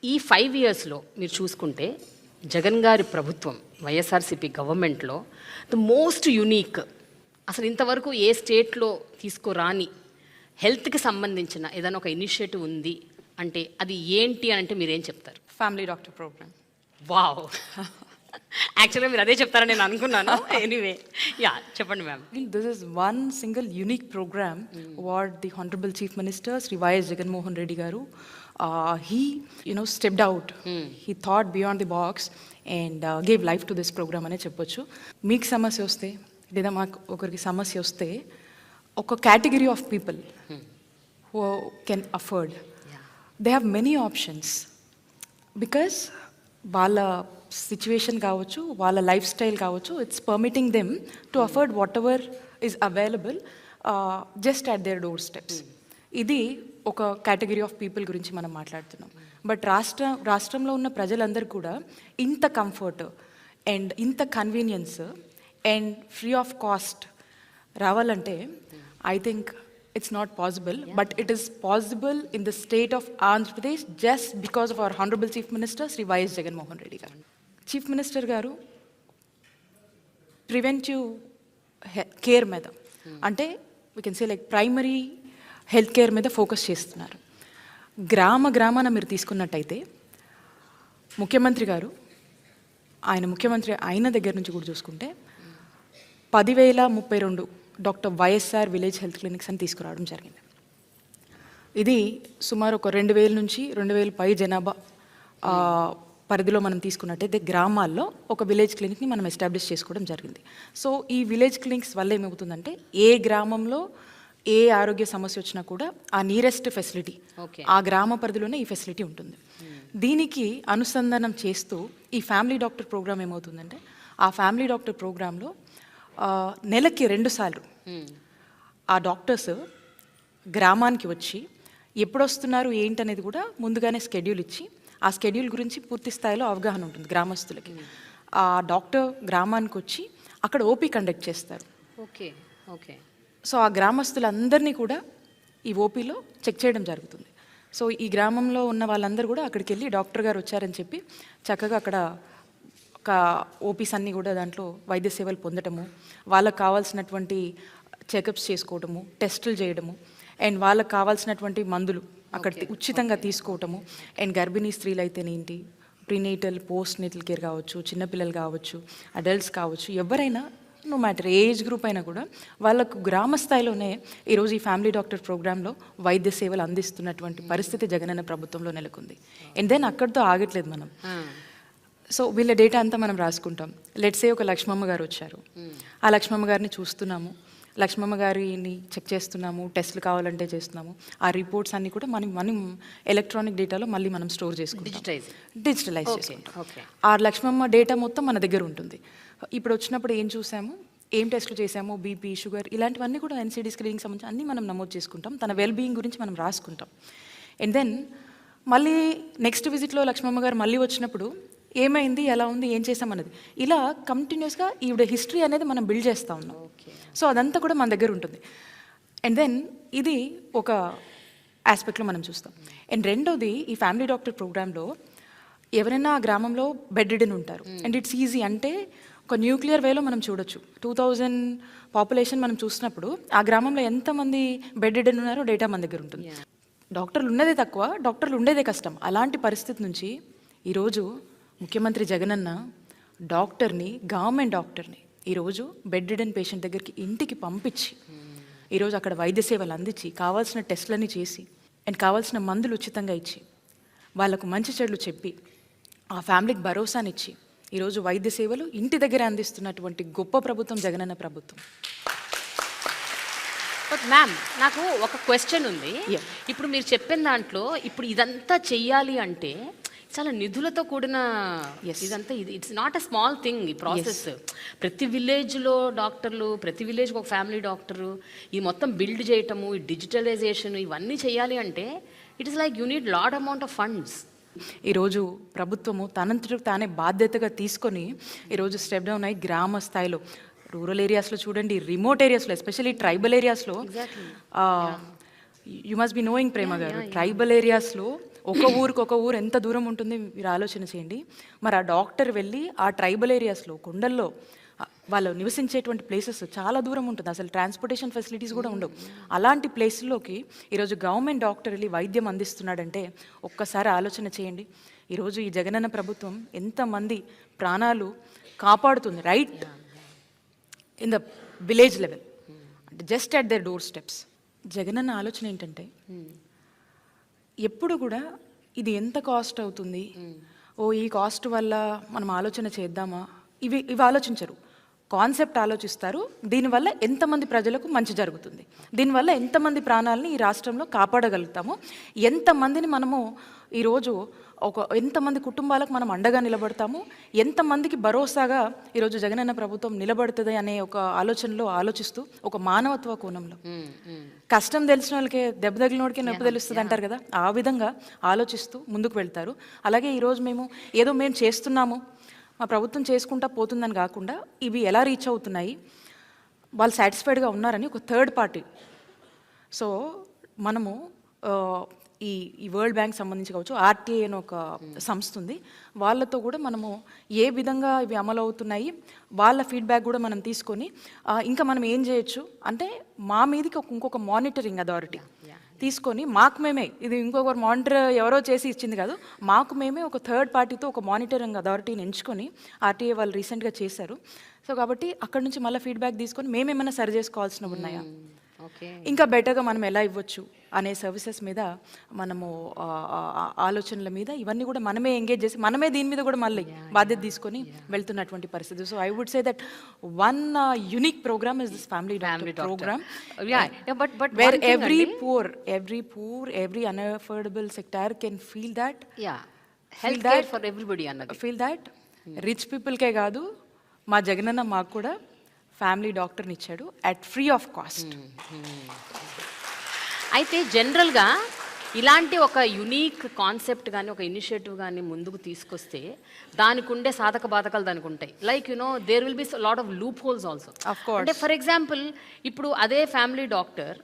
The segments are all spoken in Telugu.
ఈ 5 ఇయర్స్లో మీరు చూసుకుంటే జగన్ గారి ప్రభుత్వం వైఎస్ఆర్సీపీ గవర్నమెంట్లో ద మోస్ట్ యునీక్, అసలు ఇంతవరకు ఏ స్టేట్లో తీసుకురాని హెల్త్కి సంబంధించిన ఏదైనా ఒక ఇనిషియేటివ్ ఉంది అంటే అది ఏంటి అని అంటే మీరేం చెప్తారు? Family doctor programme. వావ్, యాక్చువల్గా మీరు అదే చెప్తారని నేను అనుకున్నాను. ఎనీవే, యా చెప్పండి ma'am. This is one single unique program what the Honorable Chief Minister Sri Y.S. Jagan Mohan Reddy garu, he stepped out. He thought beyond the box and gave life to this program అనే చెప్పొచ్చు. మీకు సమస్య వస్తే లేదా మాకు ఒకరికి సమస్య వస్తే ఒక category of people who can afford, they have many options because వాళ్ళ సిచ్యువేషన్ కావచ్చు, వాళ్ళ లైఫ్ స్టైల్ కావచ్చు, it's permitting them to afford whatever is available just at their doorsteps. ఇది ఒక కేటగిరీ ఆఫ్ పీపుల్ గురించి మనం మాట్లాడుతున్నాం. బట్ రాష్ట్రంలో ఉన్న ప్రజలందరూ కూడా ఇంత కంఫర్ట్ అండ్ ఇంత convenience and free of cost రావాలంటే I think it's not possible, but it is possible in the state of Andhra Pradesh just because of our Honorable Chief Minister Sri Y.S. Jagan Mohan Reddy garu. Chief Minister garu preventive care మీద అంటే we can say like primary health care మీద ఫోకస్ చేస్తున్నారు. గ్రామాన మీరు తీసుకున్నట్టయితే ముఖ్యమంత్రి గారు ముఖ్యమంత్రి అయిన దగ్గర నుంచి కూడా చూసుకుంటే 10,032 doctor YSR village health clinics అని తీసుకురావడం జరిగింది. ఇది సుమారు ఒక 2,000 నుంచి 2,000 పై జనాభా పరిధిలో మనం తీసుకున్నట్టయితే గ్రామాల్లో ఒక విలేజ్ క్లినిక్ని మనం ఎస్టాబ్లిష్ చేసుకోవడం జరిగింది. సో ఈ విలేజ్ క్లినిక్స్ వల్ల ఏమవుతుందంటే ఏ గ్రామంలో ఏ ఆరోగ్య సమస్య వచ్చినా కూడా ఆ నియరెస్ట్ ఫెసిలిటీ ఆ గ్రామ పరిధిలోనే ఈ ఫెసిలిటీ ఉంటుంది. దీనికి అనుసంధానం చేస్తూ ఈ ఫ్యామిలీ డాక్టర్ ప్రోగ్రామ్ ఏమవుతుందంటే ఆ ఫ్యామిలీ డాక్టర్ ప్రోగ్రాంలో నెలకి 2 సార్లు ఆ డాక్టర్స్ గ్రామానికి వచ్చి ఎప్పుడు వస్తున్నారు ఏంటనేది కూడా ముందుగానే స్కెడ్యూల్ ఇచ్చి ఆ స్కెడ్యూల్ గురించి పూర్తి స్థాయిలో అవగాహన ఉంటుంది గ్రామస్తులకి. ఆ డాక్టర్ గ్రామానికి వచ్చి అక్కడ ఓపీ కండక్ట్ చేస్తారు. Okay okay. సో ఆ గ్రామస్తులందరినీ కూడా ఈ ఓపీలో చెక్ చేయడం జరుగుతుంది. సో ఈ గ్రామంలో ఉన్న వాళ్ళందరూ కూడా అక్కడికి వెళ్ళి డాక్టర్ గారు వచ్చారని చెప్పి చక్కగా అక్కడ ఓపీస్ అన్నీ కూడా దాంట్లో వైద్య సేవలు పొందటము, వాళ్ళకు కావాల్సినటువంటి చెకప్స్ చేసుకోవటము, టెస్టులు చేయడము, అండ్ వాళ్ళకు కావాల్సినటువంటి మందులు అక్కడ ఉచితంగా తీసుకోవటము, అండ్ గర్భిణీ స్త్రీలు అయితేనేంటి, ప్రీనేటల్ పోస్ట్ నేటల్ కేర్ కావచ్చు, చిన్నపిల్లలు కావచ్చు, అడల్ట్స్ కావచ్చు, ఎవరైనా నో మ్యాటర్ ఏజ్ గ్రూప్ అయినా కూడా వాళ్ళకు గ్రామ స్థాయిలోనే ఈరోజు ఈ ఫ్యామిలీ డాక్టర్ ప్రోగ్రాంలో వైద్య సేవలు అందిస్తున్నటువంటి పరిస్థితి జగనన్న ప్రభుత్వంలో నెలకొంది. అండ్ దెన్ అక్కడితో ఆగట్లేదు మనం. సో వీళ్ళ డేటా అంతా మనం రాసుకుంటాం. లెట్సే ఒక లక్ష్మమ్మ గారు వచ్చారు, ఆ లక్ష్మమ్మ గారిని చూస్తున్నాము, లక్ష్మమ్మ గారిని చెక్ చేస్తున్నాము, టెస్టులు కావాలంటే చేస్తున్నాము. ఆ రిపోర్ట్స్ అన్నీ కూడా మనం ఎలక్ట్రానిక్ డేటాలో మళ్ళీ మనం స్టోర్ చేసుకుంటాం, డిజిటలైజ్ చేసుకుంటాం. ఆ లక్ష్మమ్మ డేటా మొత్తం మన దగ్గర ఉంటుంది. ఇప్పుడు వచ్చినప్పుడు ఏం చూసాము, ఏం టెస్టులు చేసాము, బీపీ, షుగర్, ఇలాంటివన్నీ కూడా ఎన్సీడీ స్క్రీనింగ్ సంబంధించి అన్నీ మనం నమోదు చేసుకుంటాం. తన వెల్బీయింగ్ గురించి మనం రాసుకుంటాం. అండ్ దెన్ మళ్ళీ నెక్స్ట్ విజిట్లో లక్ష్మమ్మ గారు మళ్ళీ వచ్చినప్పుడు ఏమైంది, ఎలా ఉంది, ఏం చేసామన్నది ఇలా కంటిన్యూస్గా ఈవిడ హిస్టరీ అనేది మనం బిల్డ్ చేస్తూ ఉన్నాం. సో అదంతా కూడా మన దగ్గర ఉంటుంది. అండ్ దెన్ ఇది ఒక ఆస్పెక్ట్లో మనం చూస్తాం. అండ్ రెండోది ఈ ఫ్యామిలీ డాక్టర్ ప్రోగ్రాంలో ఎవరైనా ఆ గ్రామంలో బెడ్ రిడెన్ ఉంటారు. అండ్ ఇట్స్ ఈజీ అంటే ఒక న్యూక్లియర్ వేలో మనం చూడొచ్చు. 2000 పాపులేషన్ మనం చూసినప్పుడు ఆ గ్రామంలో ఎంతమంది బెడ్ రిడెన్ ఉన్నారో డేటా మన దగ్గర ఉంటుంది. డాక్టర్లు ఉన్నదే తక్కువ, డాక్టర్లు ఉండేదే కష్టం. అలాంటి పరిస్థితి నుంచి ఈరోజు ముఖ్యమంత్రి జగనన్న డాక్టర్ని, గవర్నమెంట్ డాక్టర్ని ఈరోజు బెడ్ రిడెన్ పేషెంట్ దగ్గరికి ఇంటికి పంపించి ఈరోజు అక్కడ వైద్య సేవలు అందించి కావాల్సిన టెస్టులన్నీ చేసి అండ్ కావాల్సిన మందులు ఉచితంగా ఇచ్చి వాళ్ళకు మంచి చెడులు చెప్పి ఆ ఫ్యామిలీకి భరోసానిచ్చి ఈరోజు వైద్య సేవలు ఇంటి దగ్గర అందిస్తున్నటువంటి గొప్ప ప్రభుత్వం జగనన్న ప్రభుత్వం. బట్ మ్యామ్, నాకు ఒక క్వశ్చన్ ఉంది. ఇప్పుడు మీరు చెప్పిన దాంట్లో ఇప్పుడు ఇదంతా చెయ్యాలి అంటే చాలా నిధులతో కూడిన ఇదంతా, it's not a small thing ఈ ప్రాసెస్. ప్రతి విలేజ్లో డాక్టర్లు, ప్రతి విలేజ్ ఒక ఫ్యామిలీ డాక్టరు, ఈ మొత్తం బిల్డ్ చేయటము, ఈ డిజిటలైజేషన్, ఇవన్నీ చేయాలి అంటే it is like you need lot amount of funds. ఈరోజు ప్రభుత్వము తనంతట తానే బాధ్యతగా తీసుకొని ఈరోజు స్టెప్ డౌన్ అయ్యి గ్రామ స్థాయిలో, రూరల్ ఏరియాస్లో చూడండి, రిమోట్ ఏరియాస్లో, ఎస్పెషల్లీ ట్రైబల్ ఏరియాస్లో, యు మస్ట్ బి నోయింగ్ ప్రేమ గారు, ట్రైబల్ ఏరియాస్లో ఒక ఊరికి ఒక ఊరు ఎంత దూరం ఉంటుంది మీరు ఆలోచన చేయండి. మరి ఆ డాక్టర్ వెళ్ళి ఆ ట్రైబల్ ఏరియాస్లో కొండల్లో వాళ్ళు నివసించేటువంటి ప్లేసెస్ చాలా దూరం ఉంటుంది, అసలు ట్రాన్స్పోర్టేషన్ ఫెసిలిటీస్ కూడా ఉండవు. అలాంటి ప్లేస్లోకి ఈరోజు గవర్నమెంట్ డాక్టర్ వెళ్ళి వైద్యం అందిస్తున్నాడంటే ఒక్కసారి ఆలోచన చేయండి. ఈరోజు ఈ జగనన్న ప్రభుత్వం ఎంతమంది ప్రాణాలు కాపాడుతుంది, right in the village level, అంటే just at their doorsteps. Jagananna ఆలోచన ఏంటంటే ఎప్పుడు కూడా ఇది ఎంత కాస్ట్ అవుతుంది, ఈ కాస్ట్ వల్ల మనం ఆలోచన చేద్దామా, ఇవి ఆలోచించరు. కాన్సెప్ట్ ఆలోచిస్తారు, దీనివల్ల ఎంతమంది ప్రజలకు మంచి జరుగుతుంది, దీనివల్ల ఎంతమంది ప్రాణాలని ఈ రాష్ట్రంలో కాపాడగలుగుతాము, ఎంతమందిని మనము ఈరోజు ఎంతమంది కుటుంబాలకు మనం అండగా నిలబడతాము, ఎంతమందికి భరోసాగా ఈరోజు జగనన్న ప్రభుత్వం నిలబడుతుంది అనే ఒక ఆలోచనలో ఆలోచిస్తూ ఒక మానవత్వ కోణంలో, కష్టం తెలిసిన వాళ్ళకే దెబ్బ తగిలినోడికే నొప్పి తెలుస్తుంది అంటారు కదా, ఆ విధంగా ఆలోచిస్తూ ముందుకు వెళ్తారు. అలాగే ఈరోజు మేము చేస్తున్నాము, మా ప్రభుత్వం చేసుకుంటా పోతుందని కాకుండా ఇవి ఎలా రీచ్ అవుతున్నాయి, వాళ్ళు సాటిస్ఫైడ్గా ఉన్నారని ఒక థర్డ్ పార్టీ. సో మనము ఈ వరల్డ్ బ్యాంక్ సంబంధించి కావచ్చు, ఆర్టీఐ అని ఒక సంస్థ ఉంది, వాళ్ళతో కూడా మనము ఏ విధంగా ఇవి అమలు అవుతున్నాయి వాళ్ళ ఫీడ్బ్యాక్ కూడా మనం తీసుకొని ఇంకా మనం ఏం చేయొచ్చు అంటే మా మీదకి ఇంకొక మానిటరింగ్ అథారిటీ తీసుకొని మాకు మేమే, ఇది ఇంకొకరు మానిటర్ ఎవరో చేసి ఇచ్చింది కాదు, మాకు మేమే ఒక థర్డ్ పార్టీతో ఒక మానిటరింగ్ అథారిటీని ఎంచుకొని ఆర్టీఏ వాళ్ళు రీసెంట్గా చేశారు. సో కాబట్టి అక్కడ నుంచి మళ్ళీ ఫీడ్బ్యాక్ తీసుకొని మేమేమైనా సరి చేసుకోవాల్సినవి ఉన్నాయా, ఇంకా బెటర్గా మనం ఎలా ఇవ్వచ్చు అనే సర్వీసెస్ మీద మనము ఆలోచనల మీద ఇవన్నీ కూడా మనమే ఎంగేజ్ చేసి మనమే దీని మీద కూడా మళ్ళీ బాధ్యత తీసుకొని వెళ్తున్నటువంటి పరిస్థితి. So I would say that one unique programme is this family programme, where every poor, every unaffordable sector can feel that, health care for everybody అన్నది, feel that రిచ్ పీపుల్కే కాదు మా జగనన్న మాకు కూడా ఫ్యామిలీ డాక్టర్ని ఇచ్చాడు అట్ ఫ్రీ ఆఫ్ కాస్ట్. అయితే జనరల్గా ఇలాంటి ఒక యునీక్ కాన్సెప్ట్ కానీ ఒక ఇనిషియేటివ్ కానీ ముందుకు తీసుకొస్తే దానికి ఉండే సాధక బాధకాలు దానికి ఉంటాయి. Like there will be lot of loopholes also. అంటే ఫర్ ఎగ్జాంపుల్ ఇప్పుడు అదే family doctor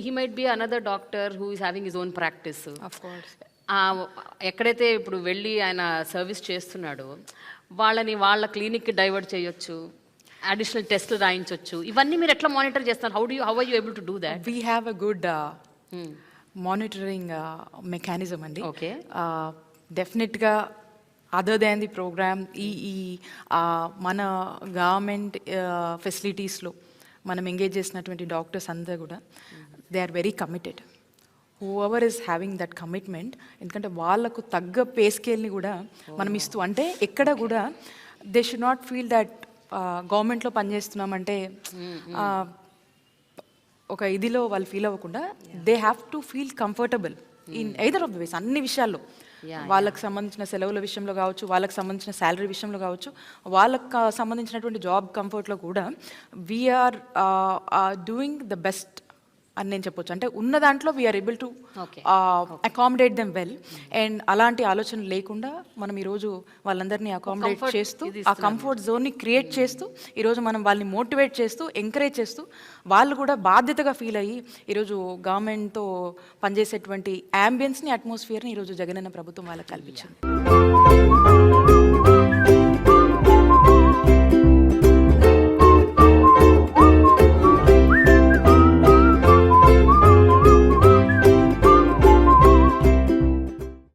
he might be another doctor who is having his own practice. ఎక్కడైతే ఇప్పుడు వెళ్ళి ఆయన సర్వీస్ చేస్తున్నాడో వాళ్ళ క్లినిక్కి డైవర్ట్ చేయొచ్చు, అడిషనల్ టెస్ట్లు రాయించవచ్చు. ఇవన్నీ మీరు ఎట్లా మానిటర్ చేస్తారు? How are you able to do that? We have a good monitoring mechanism అండి. Okay, definitely other than the programme ఈ మన గవర్నమెంట్ ఫెసిలిటీస్లో మనం ఎంగేజ్ చేసినటువంటి డాక్టర్స్ అందరూ కూడా they are very committed. Whoever is having that commitment, ఎందుకంటే వాళ్ళకు తగ్గ పే స్కేల్ని కూడా మనం ఇస్తూ, అంటే ఎక్కడ కూడా they should not feel that గవర్నమెంట్లో పనిచేస్తున్నామంటే ఒక ఇదిలో వాళ్ళు ఫీల్ అవ్వకుండా they have to feel comfortable in either of the ways, అన్ని విషయాల్లో, వాళ్ళకి సంబంధించిన సెలవుల విషయంలో కావచ్చు, వాళ్ళకి సంబంధించిన శాలరీ విషయంలో కావచ్చు, వాళ్ళకి సంబంధించినటువంటి జాబ్ కంఫర్ట్లో కూడా వీఆర్ డూయింగ్ ద బెస్ట్ అని నేను చెప్పొచ్చు. అంటే ఉన్న దాంట్లో we are able to accommodate them well. And అలాంటి ఆలోచన లేకుండా మనం ఈరోజు వాళ్ళందరినీ అకామిడేట్ చేస్తూ ఆ కంఫర్ట్ జోన్ని క్రియేట్ చేస్తూ ఈరోజు మనం వాళ్ళని మోటివేట్ చేస్తూ ఎంకరేజ్ చేస్తూ వాళ్ళు కూడా బాధ్యతగా ఫీల్ అయ్యి ఈరోజు గవర్నమెంట్తో పనిచేసేటువంటి యాంబియన్స్ని, అట్మాస్ఫియర్ని ఈరోజు జగనన్న ప్రభుత్వం వాళ్ళకి కల్పించింది.